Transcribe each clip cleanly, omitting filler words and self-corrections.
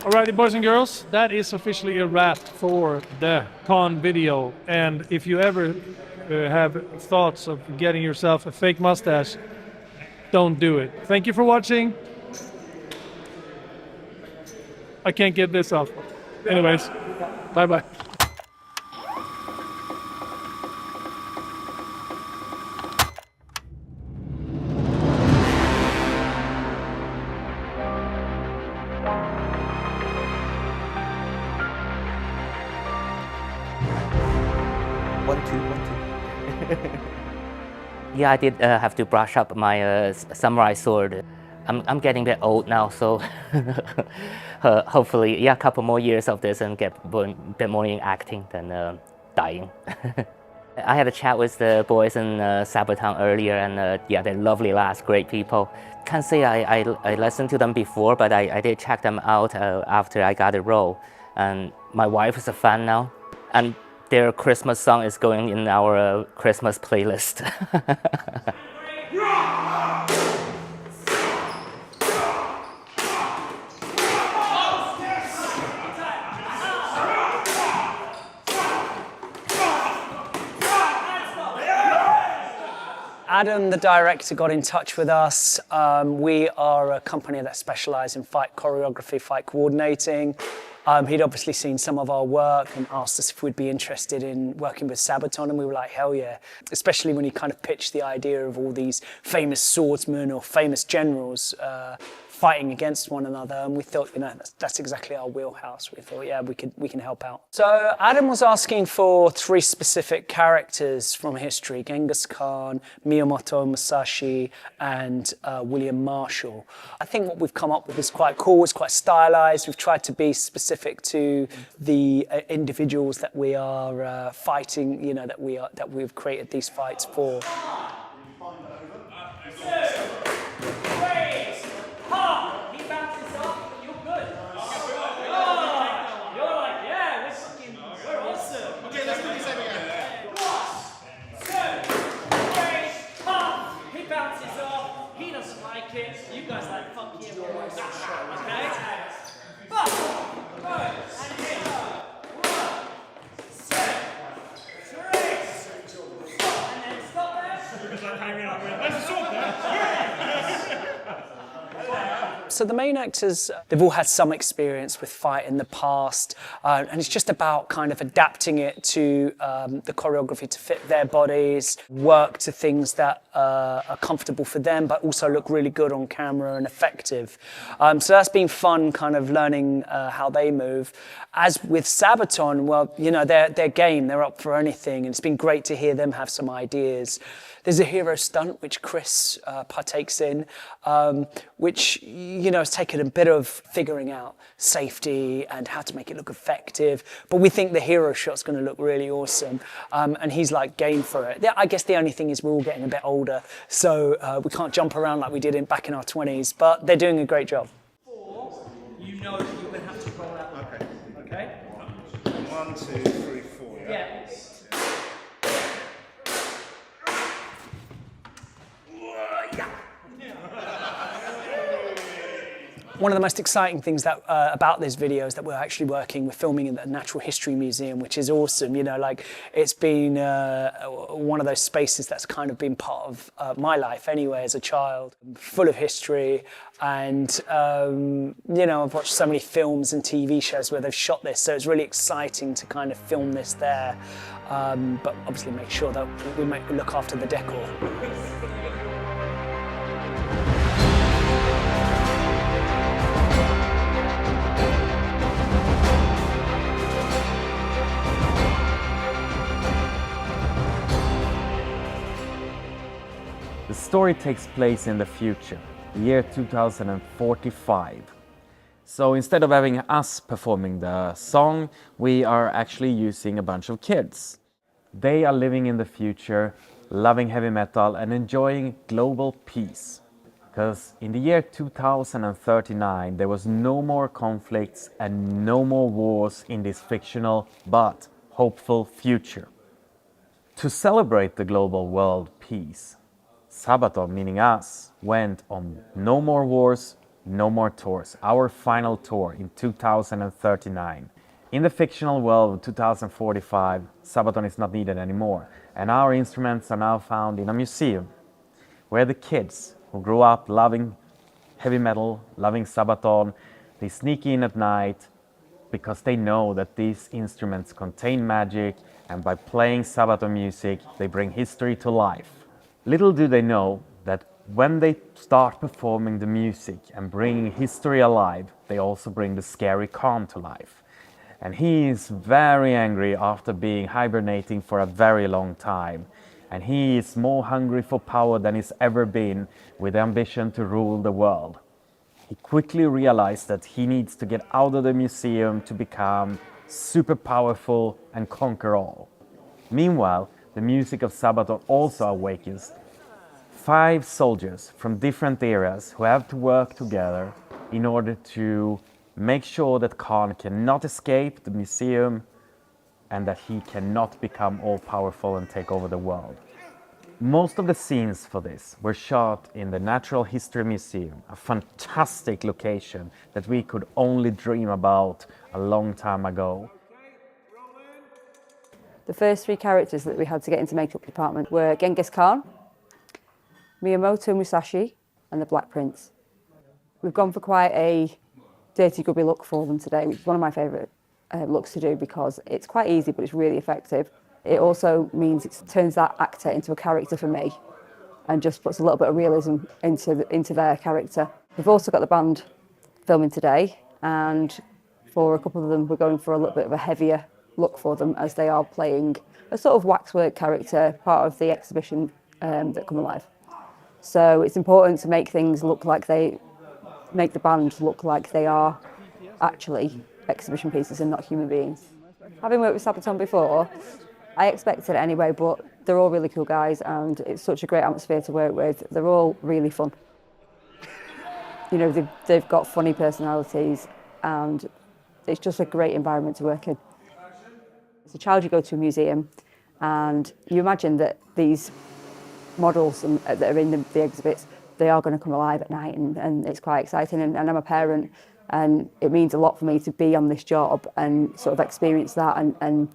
Alrighty, boys and girls, that is officially a wrap for the Khan video. And if you ever have thoughts of getting yourself a fake mustache, don't do it. Thank you for watching. I can't get this off. Anyways, bye-bye. One, two. Yeah, I did have to brush up my samurai sword. I'm getting a bit old now, so hopefully, yeah, a couple more years of this and get a bit more in acting than dying. I had a chat with the boys in Sabaton earlier, and yeah, they're lovely lads, great people. Can't say I listened to them before, but I did check them out after I got a role. And my wife is a fan now, and their Christmas song is going in our Christmas playlist. Adam, the director, got in touch with us. We are a company that specialises in fight choreography, fight coordinating. He'd obviously seen some of our work and asked us if we'd be interested in working with Sabaton, and we were like, hell yeah. Especially when he kind of pitched the idea of all these famous swordsmen or famous generals fighting against one another, and we thought, you know, that's exactly our wheelhouse. We thought, yeah, we can help out. So Adam was asking for 3 specific characters from history: Genghis Khan, Miyamoto Musashi, and William Marshall. I think what we've come up with is quite cool. It's quite stylized. We've tried to be specific to the individuals that we are fighting. You know, that we've created these fights for. You guys like funky and okay? But, and hit. 1, 2, 3, and then stop there. Because I'm hanging out with. There's a sword there. So the main actors, they've all had some experience with fight in the past, and it's just about kind of adapting it to the choreography to fit their bodies, work to things that are comfortable for them, but also look really good on camera and effective. So that's been fun, kind of learning how they move. As with Sabaton, well, you know, they're game, they're up for anything, and it's been great to hear them have some ideas. There's a hero stunt, which Chris partakes in, which, you know, has taken a bit of figuring out safety and how to make it look effective. But we think the hero shot's going to look really awesome. And he's like game for it. I guess the only thing is we're all getting a bit older, so we can't jump around like we did back in our 20s, but they're doing a great job. 4, you know that you're going to have to roll out. Okay. Okay? 1, 2, 3, 4, yeah? Yeah. One of the most exciting things that about this video is that we're filming in the Natural History Museum, which is awesome. You know, like it's been one of those spaces that's kind of been part of my life anyway as a child, full of history. And, you know, I've watched so many films and TV shows where they've shot this, so it's really exciting to kind of film this there. But obviously make sure that we look after the decor. The story takes place in the future, the year 2045. So instead of having us performing the song, we are actually using a bunch of kids. They are living in the future, loving heavy metal and enjoying global peace. Because in the year 2039, there was no more conflicts and no more wars in this fictional but hopeful future. To celebrate the global world peace, Sabaton, meaning us, went on no more wars, no more tours. Our final tour in 2039. In the fictional world of 2045, Sabaton is not needed anymore, and our instruments are now found in a museum, where the kids who grew up loving heavy metal, loving Sabaton, they sneak in at night because they know that these instruments contain magic, and by playing Sabaton music, they bring history to life. Little do they know that when they start performing the music and bringing history alive, they also bring the scary Khan to life. And he is very angry after being hibernating for a very long time. And he is more hungry for power than he's ever been, with ambition to rule the world. He quickly realized that he needs to get out of the museum to become super powerful and conquer all. Meanwhile, the music of Sabaton also awakens 5 soldiers from different eras who have to work together in order to make sure that Khan cannot escape the museum and that he cannot become all-powerful and take over the world. Most of the scenes for this were shot in the Natural History Museum, a fantastic location that we could only dream about a long time ago. The first 3 characters that we had to get into makeup department were Genghis Khan, Miyamoto Musashi and the Black Prince. We've gone for quite a dirty grubby look for them today, which is one of my favourite looks to do because it's quite easy but it's really effective. It also means it turns that actor into a character for me and just puts a little bit of realism into their character. We've also got the band filming today, and for a couple of them we're going for a little bit of a heavier look for them as they are playing a sort of waxwork character, part of the exhibition that come alive. So it's important to make things look like make the band look like they are actually exhibition pieces and not human beings. Having worked with Sabaton before, I expected it anyway, but they're all really cool guys and it's such a great atmosphere to work with. They're all really fun. You know, they've got funny personalities and it's just a great environment to work in. As a child, you go to a museum and you imagine that these models that are in the exhibits, they are going to come alive at night and it's quite exciting. And I'm a parent and it means a lot for me to be on this job and sort of experience that and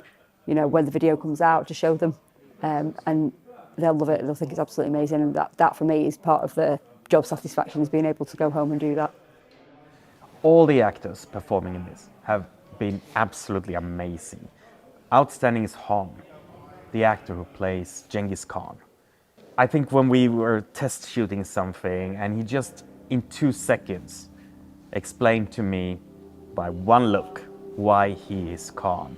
you know, when the video comes out, to show them and they'll love it. They'll think it's absolutely amazing, and that for me is part of the job satisfaction, is being able to go home and do that. All the actors performing in this have been absolutely amazing. Outstanding is Han, the actor who plays Genghis Khan. I think when we were test shooting something and he just in 2 seconds explained to me by one look why he is Khan.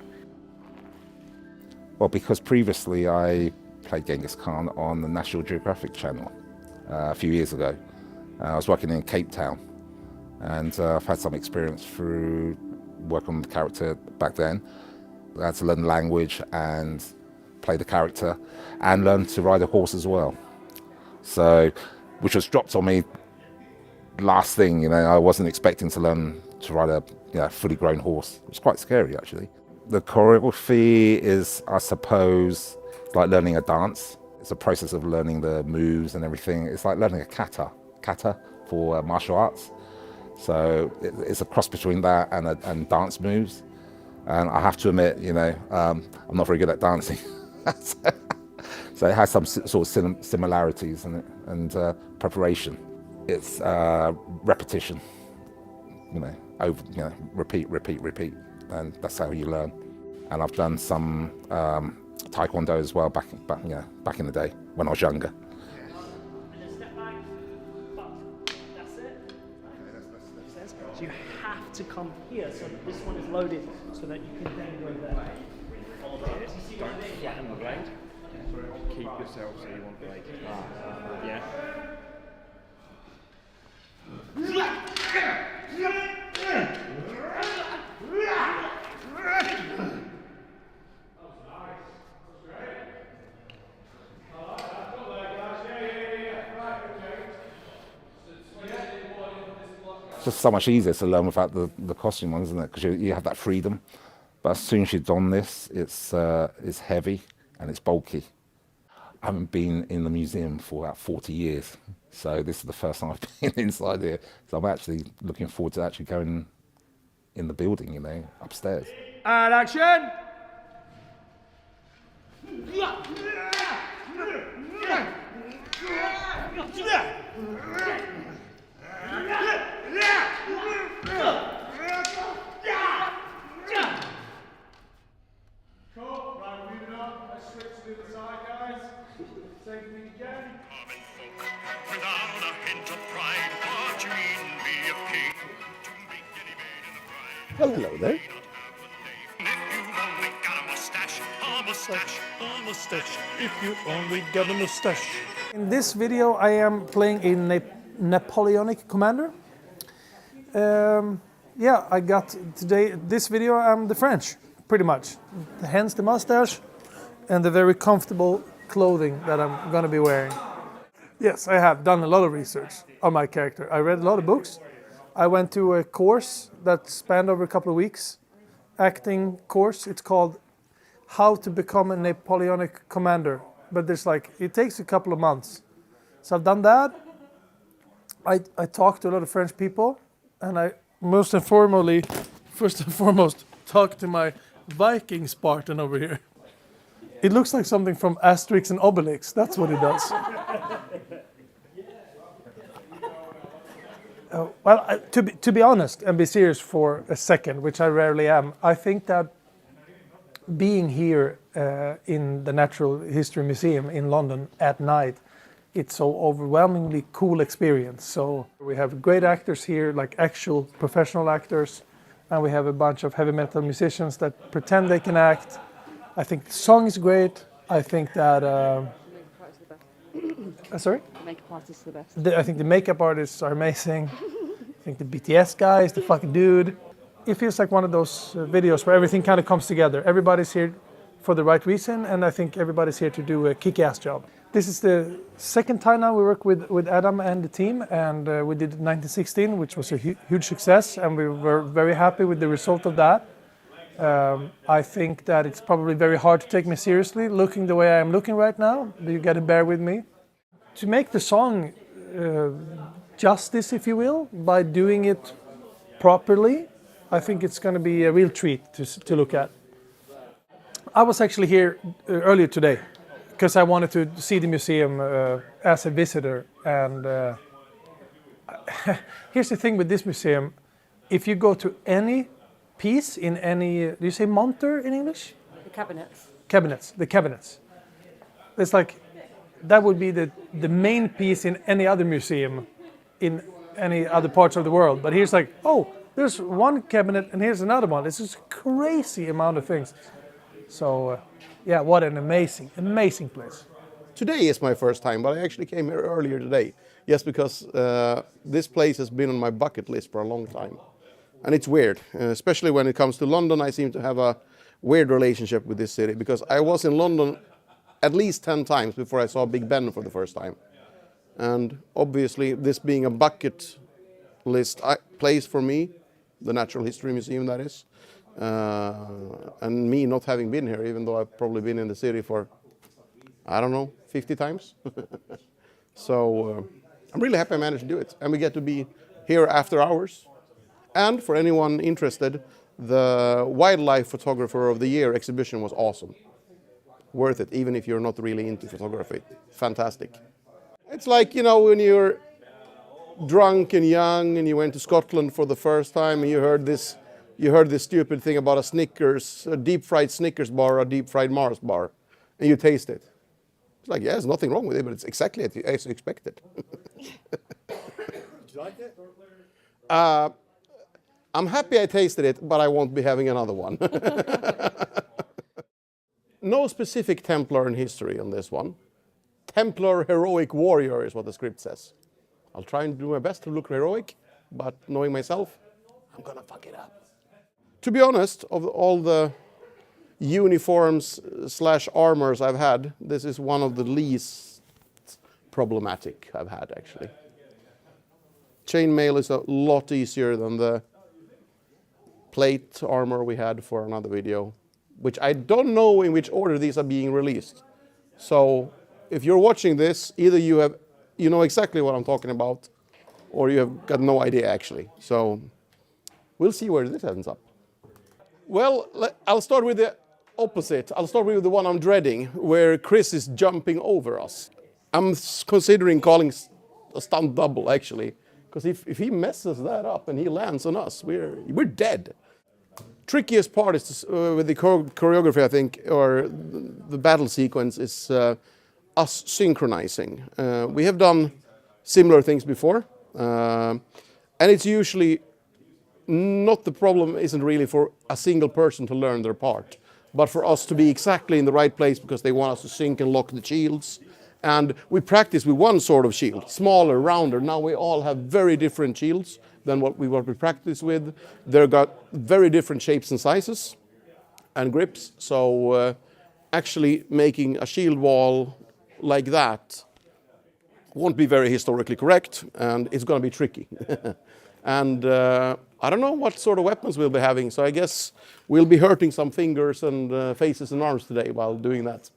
Well, because previously I played Genghis Khan on the National Geographic channel a few years ago. I was working in Cape Town and I've had some experience through working on the character back then. I had to learn the language and play the character and learn to ride a horse as well. So, which was dropped on me last thing, you know, I wasn't expecting to learn to ride a fully grown horse. It was quite scary actually. The choreography is, I suppose, like learning a dance. It's a process of learning the moves and everything. It's like learning a kata for martial arts. So it's a cross between that and dance moves. And I have to admit, you know, I'm not very good at dancing. So it has some sort of similarities in it, and preparation. It's repetition, you know, repeat, and that's how you learn. And I've done some taekwondo as well back in the day when I was younger. And then step back, up. That's it. So you have to come here so that this one is loaded so that you can then go there. Don't flatten the blade. Keep yourself so you want blade. Yeah. It's just so much easier to learn without the costume on, isn't it? Because you have that freedom. But as soon as you don this, it's heavy and it's bulky. I haven't been in the museum for about 40 years. So this is the first time I've been inside here. So I'm actually looking forward to actually going in the building, you know, upstairs. And action! Cool, right, leave it up. Let's switch to the side, guys. Same thing again. Without a hint of pride, what you mean be a king? To make any man in the pride. Well, hello there. If you've only got a mustache, a mustache, a mustache. If you only got a mustache. In this video, I am playing a Napoleonic commander. Yeah, I got today, this video, I'm the French, pretty much. Hence the mustache and the very comfortable clothing that I'm gonna be wearing. Yes, I have done a lot of research on my character. I read a lot of books. I went to a course that spanned over a couple of weeks, acting course. It's called How to Become a Napoleonic Commander. But there's like, it takes a couple of months. So I've done that. I talked to a lot of French people, and I first and foremost talked to my Viking Spartan over here. It looks like something from Asterix and Obelix. That's what it does. Well, to be honest and be serious for a second, which I rarely am, I think that being here in the Natural History Museum in London at night, it's so overwhelmingly cool experience. So we have great actors here, like actual professional actors, and we have a bunch of heavy metal musicians that pretend they can act. I think the song is great. I think that... sorry? The makeup artists are the best. I think the makeup artists are amazing. I think the BTS guy is the fucking dude. It feels like one of those videos where everything kind of comes together. Everybody's here for the right reason, and I think everybody's here to do a kick-ass job. This is the second time now we work with Adam and the team, and we did 1916, which was a huge success, and we were very happy with the result of that. I think that it's probably very hard to take me seriously, looking the way I am looking right now. You got to bear with me. To make the song justice, if you will, by doing it properly, I think it's going to be a real treat to look at. I was actually here earlier today because I wanted to see the museum as a visitor. And here's the thing with this museum. If you go to any piece in any, do you say monter in English? The cabinets. Cabinets, the cabinets. It's like, that would be the main piece in any other museum in any other parts of the world. But here's like, oh, there's one cabinet and here's another one. It's just a crazy amount of things. So, yeah, what an amazing, amazing place. Today is my first time, but I actually came here earlier today. Yes, because this place has been on my bucket list for a long time. And it's weird, especially when it comes to London. I seem to have a weird relationship with this city because I was in London at least 10 times before I saw Big Ben for the first time. And obviously, this being a bucket list place for me, the Natural History Museum that is, and me not having been here, even though I've probably been in the city for, I don't know, 50 times. So I'm really happy I managed to do it. And we get to be here after hours. And for anyone interested, the Wildlife Photographer of the Year exhibition was awesome. Worth it, even if you're not really into photography. Fantastic. It's like, you know, when you're drunk and young and you went to Scotland for the first time and you heard this stupid thing about a Snickers, a deep-fried Snickers bar or a deep-fried Mars bar, and you taste it. It's like, yeah, there's nothing wrong with it, but it's exactly as you expected. Did you like it? I'm happy I tasted it, but I won't be having another one. No specific Templar in history on this one. Templar heroic warrior is what the script says. I'll try and do my best to look heroic, but knowing myself, I'm gonna fuck it up. To be honest, of all the uniforms / armors I've had, this is one of the least problematic I've had, actually. Chainmail is a lot easier than the plate armor we had for another video, which I don't know in which order these are being released. So if you're watching this, either you have you know exactly what I'm talking about, or you have got no idea actually. So we'll see where this ends up. Well, I'll start with the opposite. I'll start with the one I'm dreading, where Chris is jumping over us. I'm considering calling a stunt double actually, because if he messes that up and he lands on us, we're dead. Trickiest part is with the choreography, I think, or the battle sequence, is us synchronizing. We have done similar things before, and it's usually not the problem isn't really for a single person to learn their part, but for us to be exactly in the right place because they want us to sync and lock the shields. And we practice with one sort of shield, smaller, rounder. Now we all have very different shields than what we practice with. They've got very different shapes and sizes and grips. So actually making a shield wall like that won't be very historically correct, and it's going to be tricky. And I don't know what sort of weapons we'll be having, so I guess we'll be hurting some fingers and faces and arms today while doing that.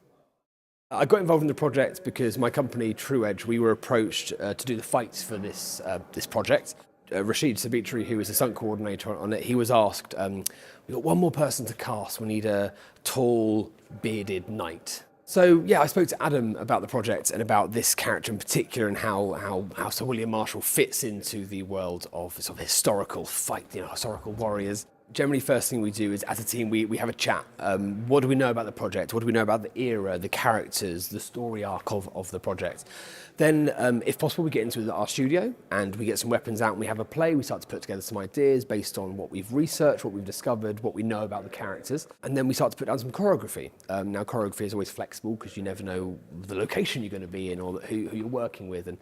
I got involved in the project because my company, True Edge, we were approached to do the fights for this project. Rashid Sabitri, who was the stunt coordinator on it, he was asked, we've got one more person to cast, we need a tall, bearded knight. So yeah, I spoke to Adam about the project and about this character in particular and how Sir William Marshall fits into the world of sort of historical fight, historical warriors. Generally, first thing we do is, as a team, we have a chat. What do we know about the project? What do we know about the era, the characters, the story arc of the project? Then, if possible, we get into our studio and we get some weapons out and we have a play. We start to put together some ideas based on what we've researched, what we've discovered, what we know about the characters. And then we start to put down some choreography. Now, choreography is always flexible because you never know the location you're going to be in or who you're working with. And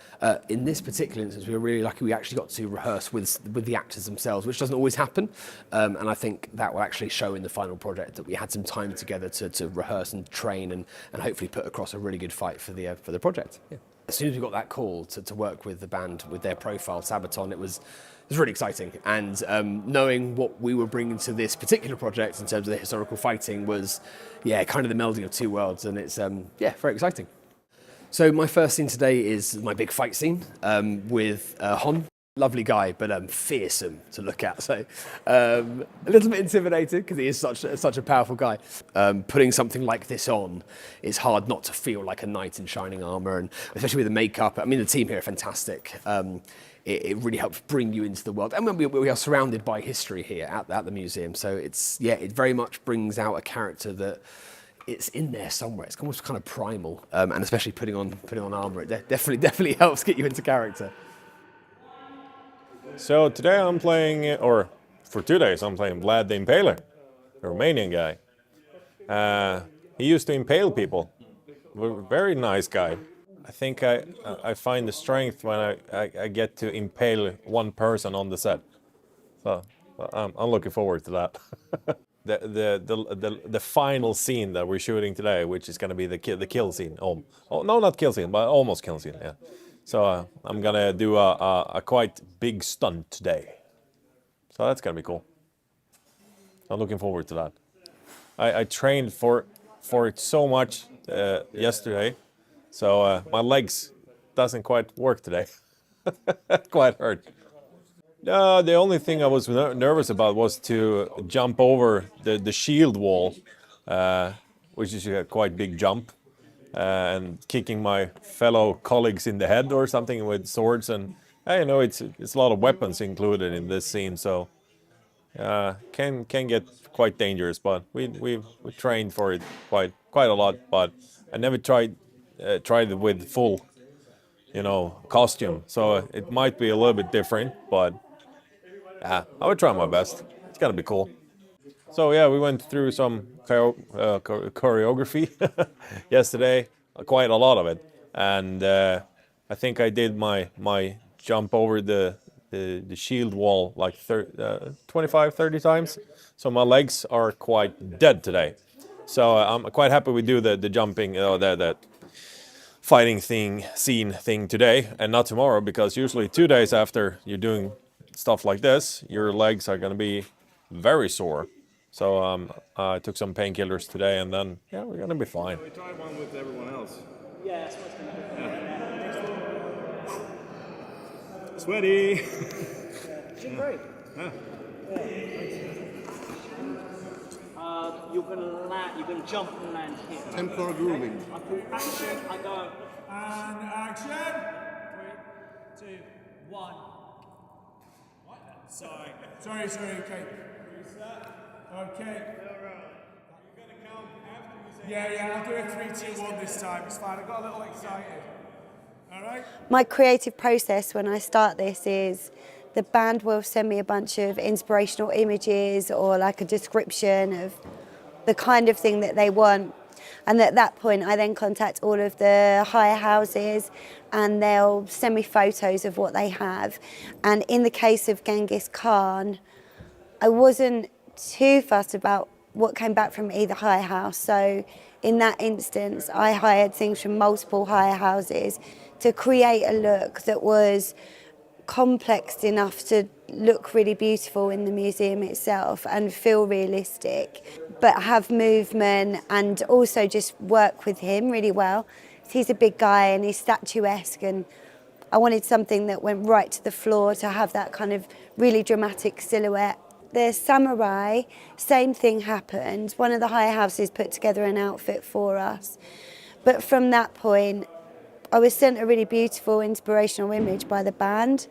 in this particular instance, we were really lucky we actually got to rehearse with the actors themselves, which doesn't always happen. And I think that will actually show in the final project that we had some time together to rehearse and train and hopefully put across a really good fight for the project. Yeah. As soon as we got that call to work with the band with their profile, Sabaton, it was really exciting. And knowing what we were bringing to this particular project in terms of the historical fighting was, kind of the melding of two worlds. And it's, very exciting. So my first scene today is my big fight scene with Hon. Lovely guy, but fearsome to look at. So a little bit intimidated because he is such a powerful guy. Putting something like this on is hard not to feel like a knight in shining armor, and especially with the makeup. I mean, the team here are fantastic. It really helps bring you into the world, and we are surrounded by history here at the museum. So it very much brings out a character that it's in there somewhere. It's almost kind of primal, and especially putting on armor, it definitely helps get you into character. So today I'm playing, or for 2 days I'm playing Vlad the Impaler, a Romanian guy. He used to impale people. Very nice guy. I think I find the strength when I get to impale one person on the set. So I'm looking forward to that. The final scene that we're shooting today, which is going to be the kill scene. Oh no, not kill scene, but almost kill scene. Yeah. So I'm gonna do a quite big stunt today. So that's gonna be cool. I'm looking forward to that. I trained for it so much yesterday, so my legs doesn't quite work today. Quite hurt. The only thing I was nervous about was to jump over the shield wall, which is a quite big jump. And kicking my fellow colleagues in the head or something with swords, and it's a lot of weapons included in this scene, so can get quite dangerous. But we trained for it quite a lot. But I never tried it with full costume, so it might be a little bit different. But I would try my best. It's gonna be cool. So yeah, we went through some choreography yesterday, quite a lot of it, and I think I did my jump over the shield wall like 25-30 times. So my legs are quite dead today. So I'm quite happy we do the jumping, that fighting scene thing today and not tomorrow, because usually 2 days after you're doing stuff like this, your legs are going to be very sore. So I took some painkillers today, and then we're gonna be fine. We tried one with everyone else. Yeah, that's what's going to happen. Sweaty. Great. You can land, you can jump and land here. Templar grooving. I call action, I go. And action. 3, 2, 1. What? Sorry, okay. Okay. You're gonna count after we say. Yeah, I'll do a 3, 2, 1 this time. It's fine. I got a little excited. All right. My creative process when I start this is the band will send me a bunch of inspirational images or like a description of the kind of thing that they want. And at that point, I then contact all of the hire houses and they'll send me photos of what they have. And in the case of Genghis Khan, I wasn't too fussed about what came back from either hire house. So in that instance, I hired things from multiple hire houses to create a look that was complex enough to look really beautiful in the museum itself and feel realistic, but have movement and also just work with him really well. He's a big guy and he's statuesque, and I wanted something that went right to the floor to have that kind of really dramatic silhouette. The samurai, same thing happened. One of the hire houses put together an outfit for us, but from that point I was sent a really beautiful inspirational image by the band,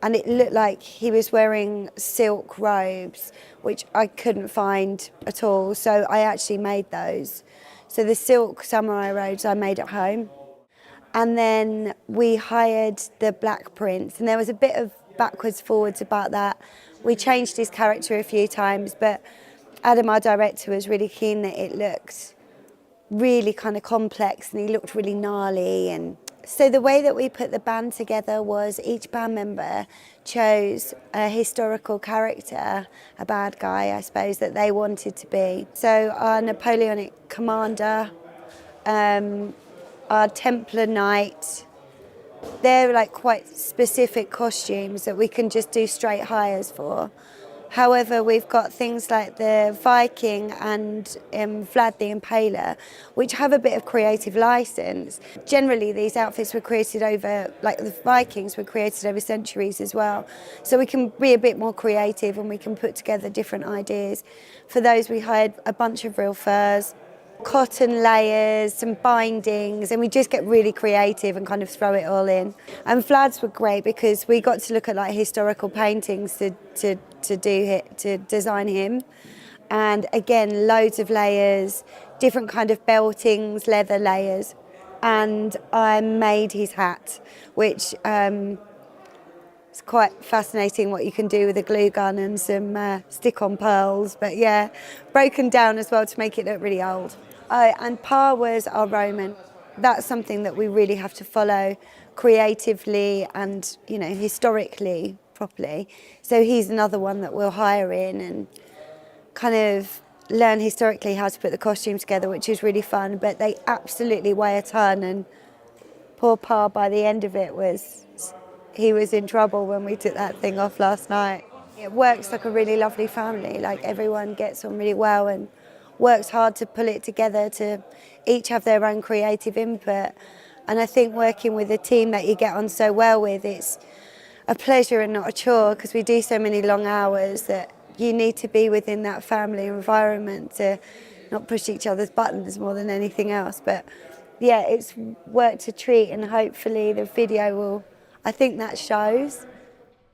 and it looked like he was wearing silk robes, which I couldn't find at all, so I actually made those. So the silk samurai robes I made at home. And then we hired the Black Prince, and there was a bit of backwards forwards about that. We changed his character a few times, but Adam, our director, was really keen that it looked really kind of complex and he looked really gnarly. And so the way that we put the band together was each band member chose a historical character, a bad guy I suppose, that they wanted to be. So our Napoleonic commander, our Templar knight, they're like quite specific costumes that we can just do straight hires for. However, we've got things like the Viking and Vlad the Impaler, which have a bit of creative license. Generally, these outfits were created over, like the Vikings were created over centuries as well. So we can be a bit more creative and we can put together different ideas. For those, we hired a bunch of real furs, cotton layers, some bindings, and we just get really creative and kind of throw it all in. And Vlad's were great because we got to look at like historical paintings to design him. And again, loads of layers, different kind of beltings, leather layers. And I made his hat, which it's quite fascinating what you can do with a glue gun and some stick-on pearls. But yeah, broken down as well to make it look really old. And Pa was our Roman. That's something that we really have to follow creatively and, you know, historically properly. So he's another one that we'll hire in and kind of learn historically how to put the costume together, which is really fun. But they absolutely weigh a ton, and poor Pa by the end of it he was in trouble when we took that thing off last night. It works like a really lovely family, like everyone gets on really well and works hard to pull it together, to each have their own creative input. And I think working with a team that you get on so well with, it's a pleasure and not a chore, because we do so many long hours that you need to be within that family environment to not push each other's buttons more than anything else. But yeah, it's work to treat, and hopefully the video will, I think that shows.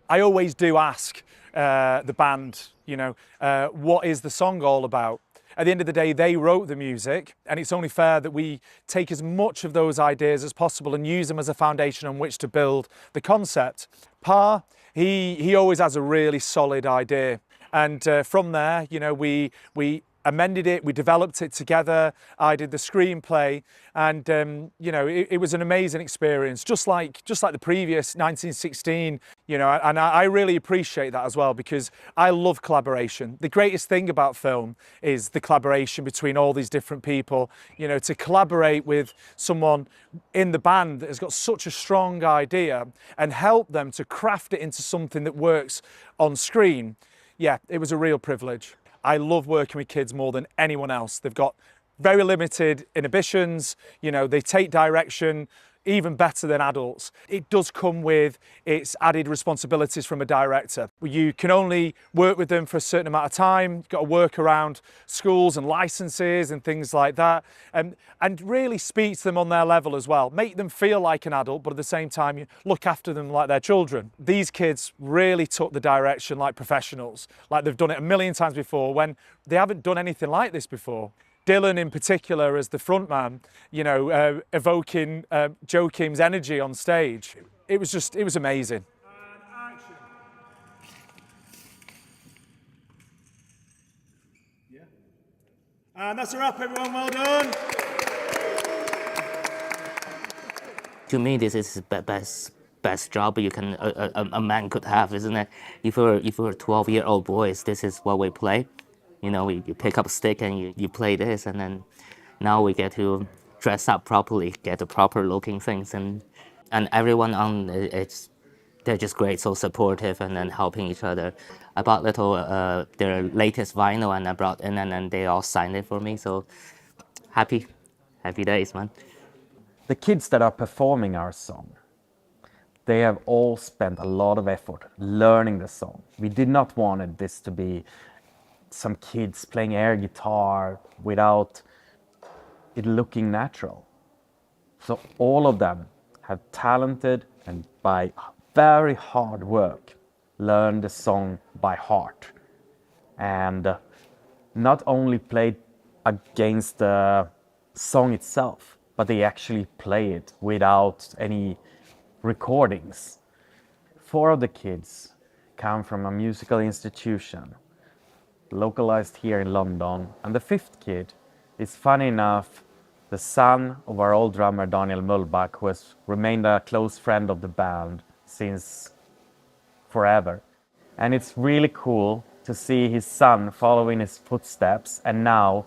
I always do ask the band, you know, what is the song all about? At the end of the day, they wrote the music, and it's only fair that we take as much of those ideas as possible and use them as a foundation on which to build the concept. Pa, he always has a really solid idea. And from there, you know, we amended it, we developed it together. I did the screenplay, and you know, it was an amazing experience, just like the previous 1916. You know, and I really appreciate that as well, because I love collaboration. The greatest thing about film is the collaboration between all these different people. You know, to collaborate with someone in the band that has got such a strong idea and help them to craft it into something that works on screen. Yeah, it was a real privilege. I love working with kids more than anyone else. They've got very limited inhibitions, you know, they take direction even better than adults. It does come with its added responsibilities from a director. You can only work with them for a certain amount of time. You've got to work around schools and licenses and things like that, and really speak to them on their level as well. Make them feel like an adult, but at the same time, you look after them like their children. These kids really took the direction like professionals, like they've done it a million times before when they haven't done anything like this before. Dylan in particular as the frontman, you know, evoking Joachim's energy on stage. It was amazing. And that's a wrap, everyone, well done. To me, this is the best job you can a man could have, isn't it? If we're 12-year-old boys, this is what we play. You know, you pick up a stick and you play this, and then now we get to dress up properly, get the proper looking things, and everyone on they're just great, so supportive, and then helping each other. I bought their latest vinyl and I brought in, and then they all signed it for me. So happy days, man. The kids that are performing our song, they have all spent a lot of effort learning the song. We did not want this to be some kids playing air guitar without it looking natural. So all of them have talented and by very hard work learned the song by heart, and not only played against the song itself, but they actually play it without any recordings. 4 of the kids come from a musical institution localized here in London, and the 5th kid is, funny enough, the son of our old drummer Daniel Mullback, who has remained a close friend of the band since forever. And it's really cool to see his son follow in his footsteps and now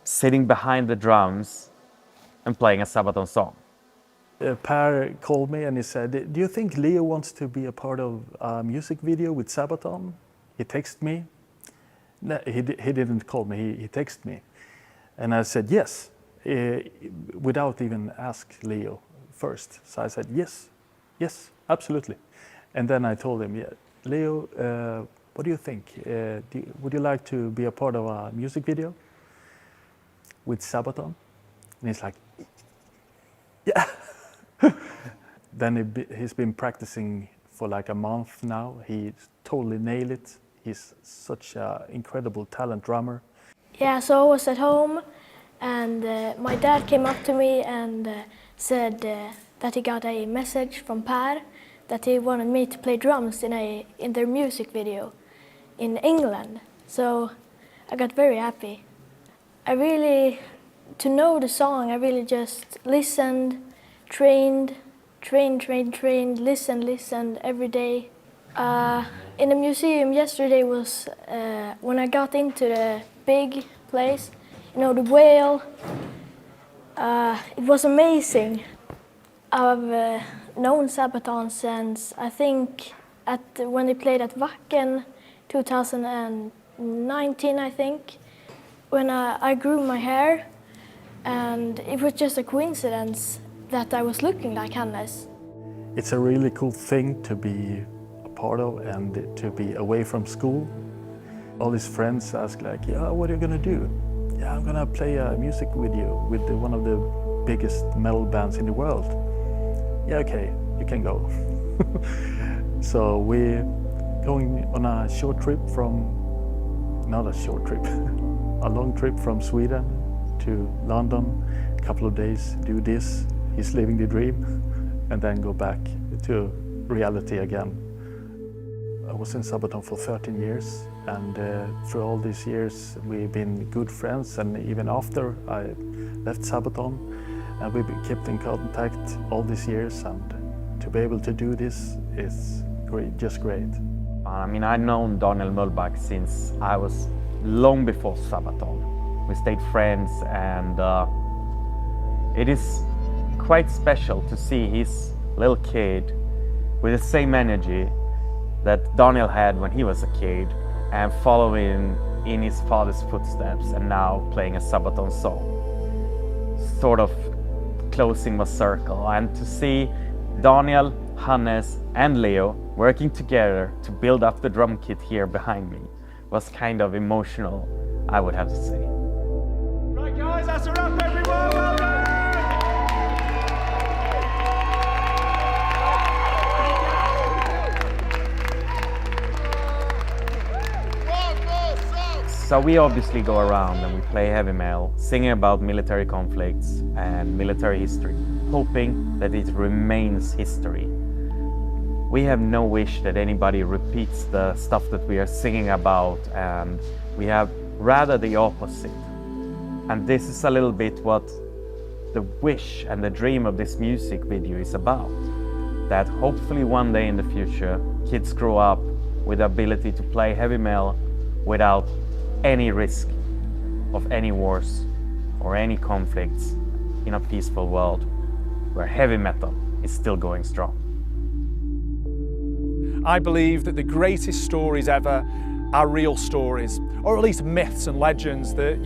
sitting behind the drums and playing a Sabaton song. Per called me and he said, "Do you think Leo wants to be a part of a music video with Sabaton?" He texted me. No, he didn't call me, he texted me. And I said yes, without even ask Leo first. So I said yes, absolutely. And then I told him, yeah, Leo, what do you think? Would you like to be a part of a music video with Sabaton? And he's like, yeah. Then he's been practicing for like a month now. He totally nailed it. He's such an incredible talent drummer. Yeah, so I was at home and my dad came up to me and said that he got a message from Per that he wanted me to play drums in their music video in England. So I got very happy. To know the song, I really just listened, trained, listened every day. In the museum yesterday was when I got into the big place, you know, the whale. It was amazing. I've known Sabaton since, I think, when they played at Wacken 2019, I think, when I grew my hair, and it was just a coincidence that I was looking like Hannes. It's a really cool thing to be a part of and to be away from school. All his friends ask like, yeah, what are you gonna do? Yeah, I'm gonna play a music video with one of the biggest metal bands in the world. Yeah, okay, you can go. So we're going on a short trip not a short trip, a long trip from Sweden to London, a couple of days, do this. He's living the dream, and then go back to reality again. I was in Sabaton for 13 years, and through all these years we've been good friends, and even after I left Sabaton, and we've kept in contact all these years, and to be able to do this is great, just great. I mean, I've known Daniel Mullback since I was long before Sabaton. We stayed friends, and it is quite special to see his little kid with the same energy that Daniel had when he was a kid and following in his father's footsteps and now playing a Sabaton song. Sort of closing was circle, and to see Daniel, Hannes and Leo working together to build up the drum kit here behind me was kind of emotional, I would have to say. Right guys, that's a wrap everyone, well done! So we obviously go around and we play heavy metal, singing about military conflicts and military history, hoping that it remains history. We have no wish that anybody repeats the stuff that we are singing about, and we have rather the opposite. And this is a little bit what the wish and the dream of this music video is about. That hopefully one day in the future, kids grow up with the ability to play heavy metal without any risk of any wars or any conflicts in a peaceful world where heavy metal is still going strong. I believe that the greatest stories ever are real stories, or at least myths and legends that,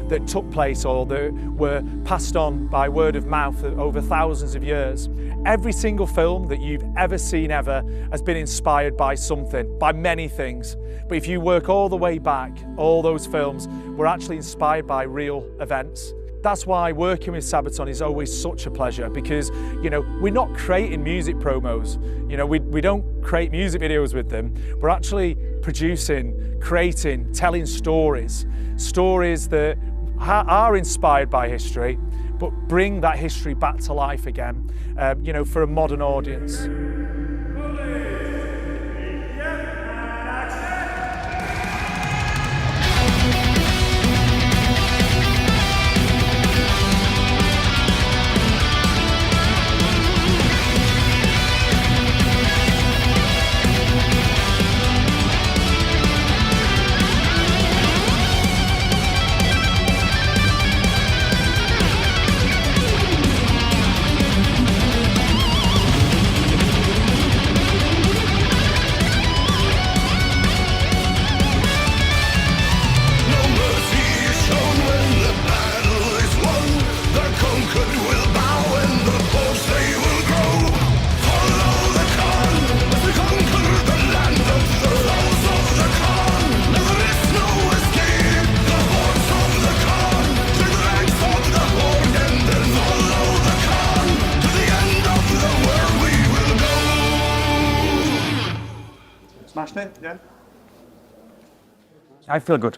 that took place or that were passed on by word of mouth over thousands of years. Every single film that you've ever seen ever has been inspired by something, by many things. But if you work all the way back, all those films were actually inspired by real events. That's why working with Sabaton is always such a pleasure, because we're not creating music promos. We don't create music videos with them. We're actually producing, creating, telling stories that are inspired by history, but bring that history back to life again, for a modern audience. Smashed it, yeah? I feel good.